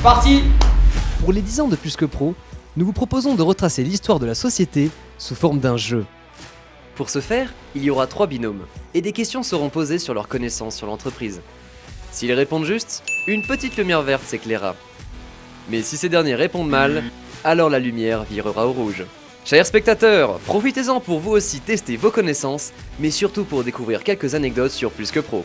parti. Pour les 10 ans de Plus que Pro, nous vous proposons de retracer l'histoire de la société sous forme d'un jeu. Pour ce faire, il y aura 3 binômes, et des questions seront posées sur leurs connaissances sur l'entreprise. S'ils répondent juste, une petite lumière verte s'éclairera. Mais si ces derniers répondent mal, alors la lumière virera au rouge. Chers spectateurs, profitez-en pour vous aussi tester vos connaissances, mais surtout pour découvrir quelques anecdotes sur Plus que Pro.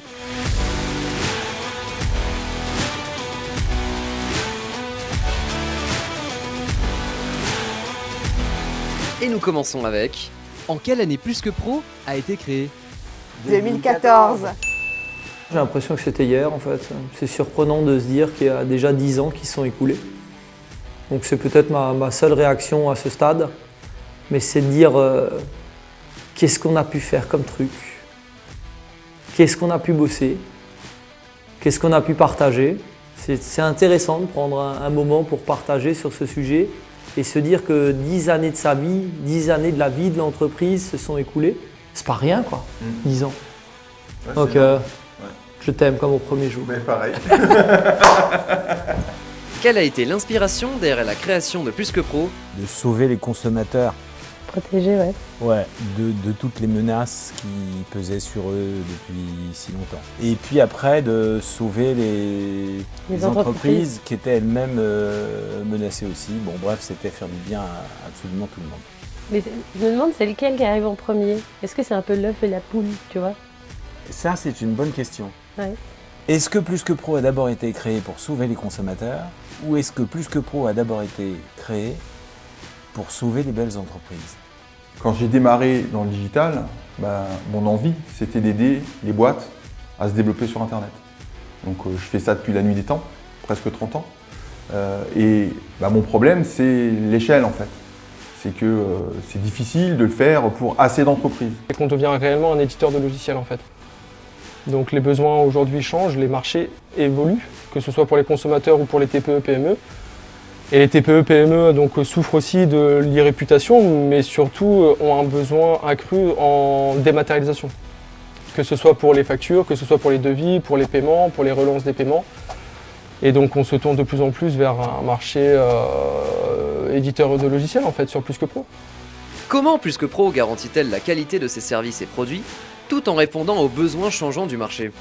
Et nous commençons avec... En quelle année Plus que Pro a été créé? 2014. J'ai l'impression que c'était hier en fait. C'est surprenant de se dire qu'il y a déjà 10 ans qui se sont écoulés. Donc c'est peut-être ma seule réaction à ce stade. Mais c'est de dire qu'est-ce qu'on a pu faire comme truc? Qu'est-ce qu'on a pu bosser? Qu'est-ce qu'on a pu partager? C'est intéressant de prendre un moment pour partager sur ce sujet et se dire que 10 années de sa vie, 10 années de la vie de l'entreprise se sont écoulées. C'est pas rien quoi, 10 ans. Ouais, donc je t'aime comme au premier jour. Mais pareil. Quelle a été l'inspiration derrière la création de Plus que Pro? De sauver les consommateurs. Protégé, ouais. Ouais, de toutes les menaces qui pesaient sur eux depuis si longtemps. Et puis après, de sauver les entreprises qui étaient elles-mêmes menacées aussi. Bon bref, c'était faire du bien à absolument tout le monde. Mais je me demande, c'est lequel qui arrive en premier? Est-ce que c'est un peu l'œuf et la poule, tu vois? Ça, c'est une bonne question. Ouais. Est-ce que Plus que Pro a d'abord été créé pour sauver les consommateurs? Ou est-ce que Plus que Pro a d'abord été créé pour sauver les belles entreprises? Quand j'ai démarré dans le digital, mon envie, c'était d'aider les boîtes à se développer sur Internet. Donc je fais ça depuis la nuit des temps, presque 30 ans. Mon problème, c'est l'échelle en fait. C'est que c'est difficile de le faire pour assez d'entreprises. Et qu'on devient réellement un éditeur de logiciels en fait. Donc les besoins aujourd'hui changent, les marchés évoluent, que ce soit pour les consommateurs ou pour les TPE-PME. Et les TPE-PME donc, souffrent aussi de l'irréputation, mais surtout ont un besoin accru en dématérialisation. Que ce soit pour les factures, que ce soit pour les devis, pour les paiements, pour les relances des paiements. Et donc on se tourne de plus en plus vers un marché éditeur de logiciels en fait, sur Plus que Pro. Comment Plus que Pro garantit-elle la qualité de ses services et produits, tout en répondant aux besoins changeants du marché?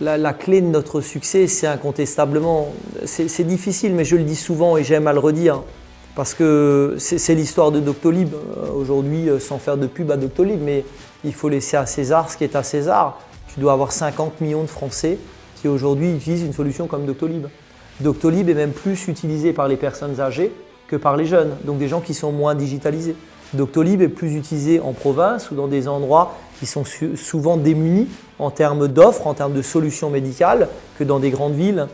La clé de notre succès, c'est incontestablement, c'est difficile, mais je le dis souvent et j'aime à le redire, parce que c'est l'histoire de Doctolib. Aujourd'hui, sans faire de pub à Doctolib, mais il faut laisser à César ce qui est à César. Tu dois avoir 50 millions de Français qui aujourd'hui utilisent une solution comme Doctolib. Doctolib est même plus utilisé par les personnes âgées que par les jeunes, donc des gens qui sont moins digitalisés. Doctolib est plus utilisé en province ou dans des endroits qui sont souvent démunis en termes d'offres, en termes de solutions médicales, que dans des grandes villes.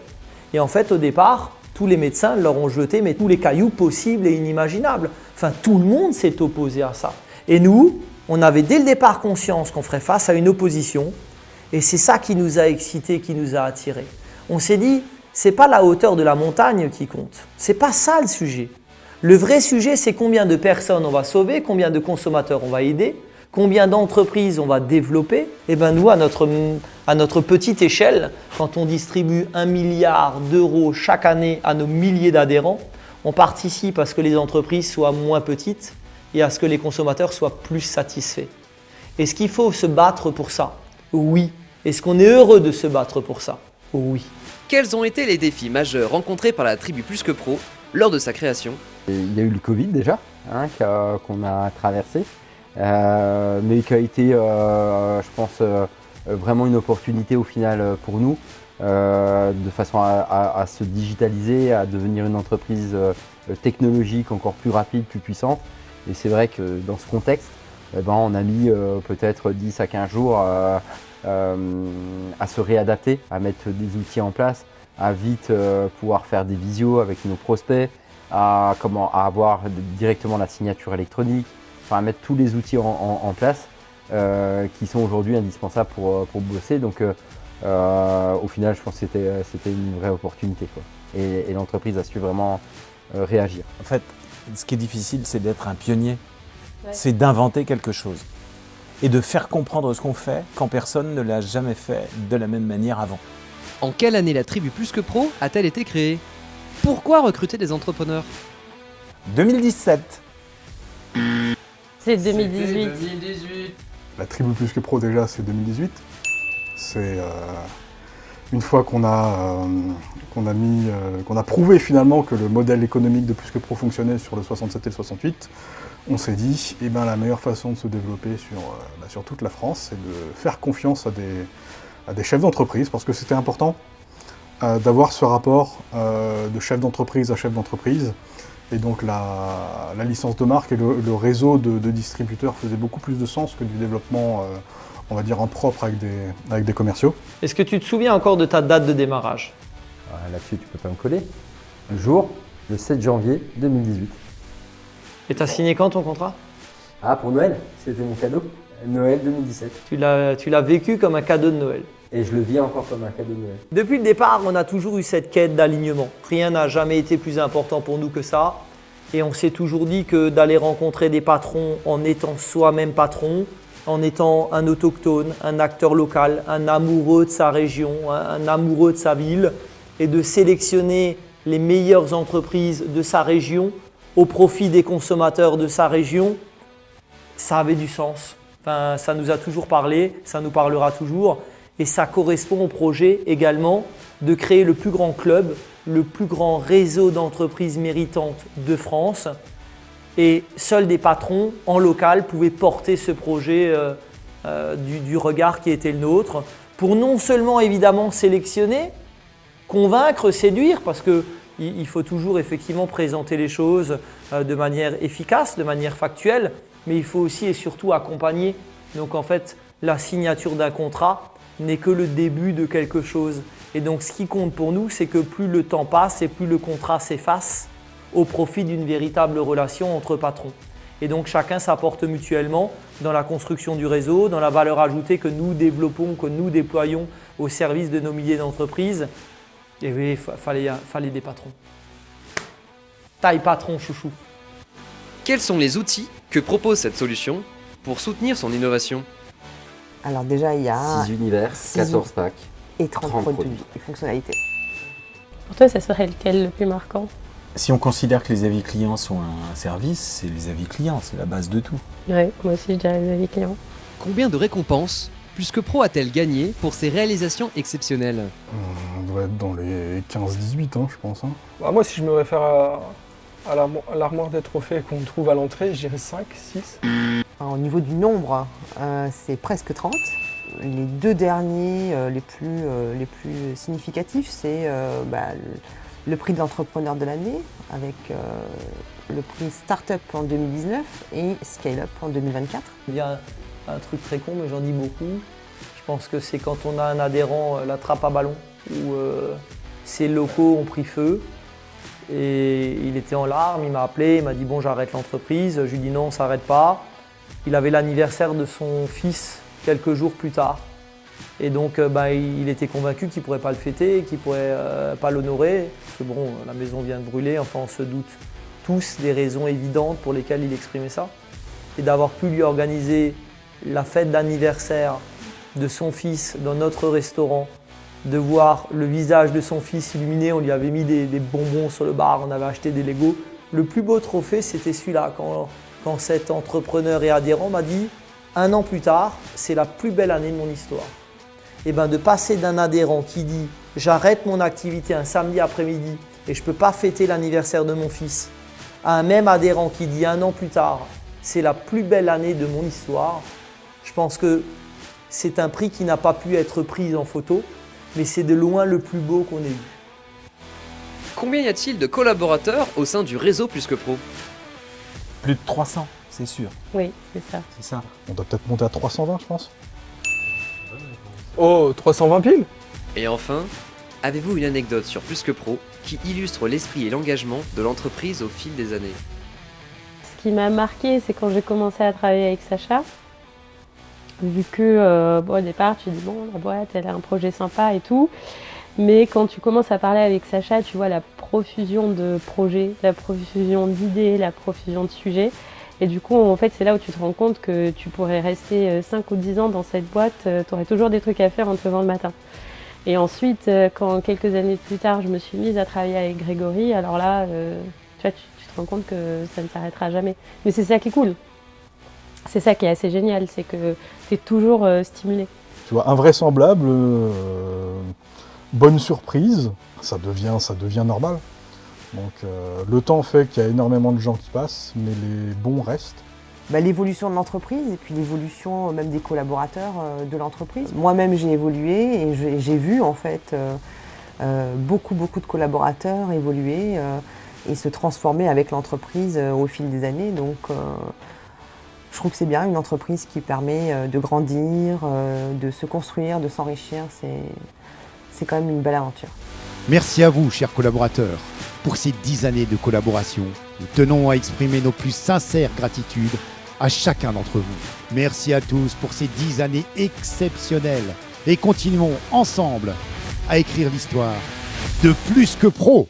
Et en fait, au départ, tous les médecins leur ont jeté tous les cailloux possibles et inimaginables. Enfin, tout le monde s'est opposé à ça. Et nous, on avait dès le départ conscience qu'on ferait face à une opposition. Et c'est ça qui nous a excités, qui nous a attirés. On s'est dit, c'est pas la hauteur de la montagne qui compte. C'est pas ça le sujet. Le vrai sujet, c'est combien de personnes on va sauver, combien de consommateurs on va aider, combien d'entreprises on va développer. Et bien nous, à notre petite échelle, quand on distribue 1 milliard d'euros chaque année à nos milliers d'adhérents, on participe à ce que les entreprises soient moins petites et à ce que les consommateurs soient plus satisfaits. Est-ce qu'il faut se battre pour ça? Oui. Est-ce qu'on est heureux de se battre pour ça? Oui. Quels ont été les défis majeurs rencontrés par la tribu Plus que Pro lors de sa création? Il y a eu le Covid déjà, qu'on a traversé, mais qui a été, je pense, vraiment une opportunité au final pour nous, de façon à se digitaliser, à devenir une entreprise technologique encore plus rapide, plus puissante. Et c'est vrai que dans ce contexte, on a mis peut-être 10 à 15 jours à se réadapter, à mettre des outils en place, à vite pouvoir faire des visios avec nos prospects, à avoir directement la signature électronique, à mettre tous les outils en place qui sont aujourd'hui indispensables pour bosser. Donc au final, je pense que c'était une vraie opportunité, quoi. Et l'entreprise a su vraiment réagir. En fait, ce qui est difficile, c'est d'être un pionnier. Ouais. C'est d'inventer quelque chose et de faire comprendre ce qu'on fait quand personne ne l'a jamais fait de la même manière avant. En quelle année la tribu Plus que Pro a-t-elle été créée? Pourquoi recruter des entrepreneurs? 2017. C'est 2018. La tribu plus que pro déjà c'est 2018. C'est une fois qu'on a prouvé finalement que le modèle économique de plus que pro fonctionnait sur le 67 et le 68, on s'est dit eh ben, la meilleure façon de se développer sur toute la France, c'est de faire confiance à des chefs d'entreprise, parce que c'était important d'avoir ce rapport de chef d'entreprise à chef d'entreprise. Et donc la licence de marque et le réseau de distributeurs faisait beaucoup plus de sens que du développement, on va dire, en propre avec des commerciaux. Est-ce que tu te souviens encore de ta date de démarrage? Là-dessus, tu peux pas me coller. Le jour, le 7 janvier 2018. Et tu as signé quand ton contrat? Ah, pour Noël, c'était mon cadeau. Noël 2017. Tu l'as vécu comme un cadeau de Noël. Et je le vis encore comme un cadeau de Noël. Depuis le départ, on a toujours eu cette quête d'alignement. Rien n'a jamais été plus important pour nous que ça. Et on s'est toujours dit que d'aller rencontrer des patrons en étant soi-même patron, en étant un autochtone, un acteur local, un amoureux de sa région, un amoureux de sa ville, et de sélectionner les meilleures entreprises de sa région au profit des consommateurs de sa région, ça avait du sens. Enfin, ça nous a toujours parlé, ça nous parlera toujours. Et ça correspond au projet également de créer le plus grand club, le plus grand réseau d'entreprises méritantes de France. Et seuls des patrons en local pouvaient porter ce projet du regard qui était le nôtre, pour non seulement évidemment sélectionner, convaincre, séduire, parce qu'il faut toujours effectivement présenter les choses de manière efficace, de manière factuelle, mais il faut aussi et surtout accompagner. Donc en fait, la signature d'un contrat n'est que le début de quelque chose. Et donc ce qui compte pour nous, c'est que plus le temps passe et plus le contrat s'efface au profit d'une véritable relation entre patrons. Et donc chacun s'apporte mutuellement dans la construction du réseau, dans la valeur ajoutée que nous développons, que nous déployons au service de nos milliers d'entreprises. Et oui, il fallait des patrons. Taille patron, chouchou. Quels sont les outils que propose cette solution pour soutenir son innovation? Alors déjà, il y a 6 univers, 14 packs. et 30 produits et fonctionnalités. Pour toi, ça serait lequel le plus marquant? Si on considère que les avis clients sont un service, c'est les avis clients, c'est la base de tout. Ouais, moi aussi je dirais les avis clients. Combien de récompenses Plus que Pro a-t-elle gagné pour ses réalisations exceptionnelles? On doit être dans les 15-18 je pense. Hein. Bah, moi, si je me réfère à l'armoire des trophées qu'on trouve à l'entrée, je dirais 5, 6. Au niveau du nombre, c'est presque 30. Les deux derniers les plus significatifs, c'est le prix de l'entrepreneur de l'année avec le prix Startup en 2019 et Scale-Up en 2024. Il y a un truc très con, mais j'en dis beaucoup. Je pense que c'est quand on a un adhérent, la trappe à ballon, où ses locaux ont pris feu. Et il était en larmes, il m'a appelé, il m'a dit bon, j'arrête l'entreprise. Je lui ai dit non, on ne s'arrête pas. Il avait l'anniversaire de son fils quelques jours plus tard. Et donc il était convaincu qu'il ne pourrait pas le fêter, qu'il ne pourrait pas l'honorer. Parce que bon, la maison vient de brûler, enfin on se doute tous des raisons évidentes pour lesquelles il exprimait ça. Et d'avoir pu lui organiser la fête d'anniversaire de son fils dans notre restaurant, de voir le visage de son fils illuminé, on lui avait mis des bonbons sur le bar, on avait acheté des Legos. Le plus beau trophée, c'était celui-là, quand cet entrepreneur et adhérent m'a dit « 1 an plus tard, c'est la plus belle année de mon histoire ». Et de passer d'un adhérent qui dit « j'arrête mon activité un samedi après-midi et je ne peux pas fêter l'anniversaire de mon fils » à un même adhérent qui dit 1 an plus tard « c'est la plus belle année de mon histoire », je pense que c'est un prix qui n'a pas pu être pris en photo, mais c'est de loin le plus beau qu'on ait eu. Combien y a-t-il de collaborateurs au sein du réseau Plus que Pro? Plus de 300, c'est sûr. Oui, c'est ça. C'est ça. On doit peut-être monter à 320 je pense. Oh, 320 piles? Et enfin, avez-vous une anecdote sur Plus que Pro qui illustre l'esprit et l'engagement de l'entreprise au fil des années? Ce qui m'a marqué, c'est quand j'ai commencé à travailler avec Sacha. Vu que au départ, tu dis bon, la boîte, elle a un projet sympa et tout. Mais quand tu commences à parler avec Sacha, tu vois la profusion de projets, la profusion d'idées, la profusion de sujets. Et du coup, en fait, c'est là où tu te rends compte que tu pourrais rester 5 ou 10 ans dans cette boîte, tu aurais toujours des trucs à faire en te levant le matin. Et ensuite, quand quelques années plus tard, je me suis mise à travailler avec Grégory, alors là, tu vois, tu te rends compte que ça ne s'arrêtera jamais. Mais c'est ça qui est cool. C'est ça qui est assez génial, c'est que tu es toujours stimulé. Tu vois, invraisemblable, bonne surprise, ça devient normal. Donc le temps fait qu'il y a énormément de gens qui passent, mais les bons restent. L'évolution de l'entreprise et puis l'évolution même des collaborateurs de l'entreprise. Moi-même j'ai évolué et j'ai vu en fait beaucoup de collaborateurs évoluer et se transformer avec l'entreprise au fil des années. Donc je trouve que c'est bien une entreprise qui permet de grandir, de se construire, de s'enrichir. C'est quand même une belle aventure. Merci à vous, chers collaborateurs, pour ces 10 années de collaboration. Nous tenons à exprimer nos plus sincères gratitudes à chacun d'entre vous. Merci à tous pour ces 10 années exceptionnelles et continuons ensemble à écrire l'histoire de Plus que Pro.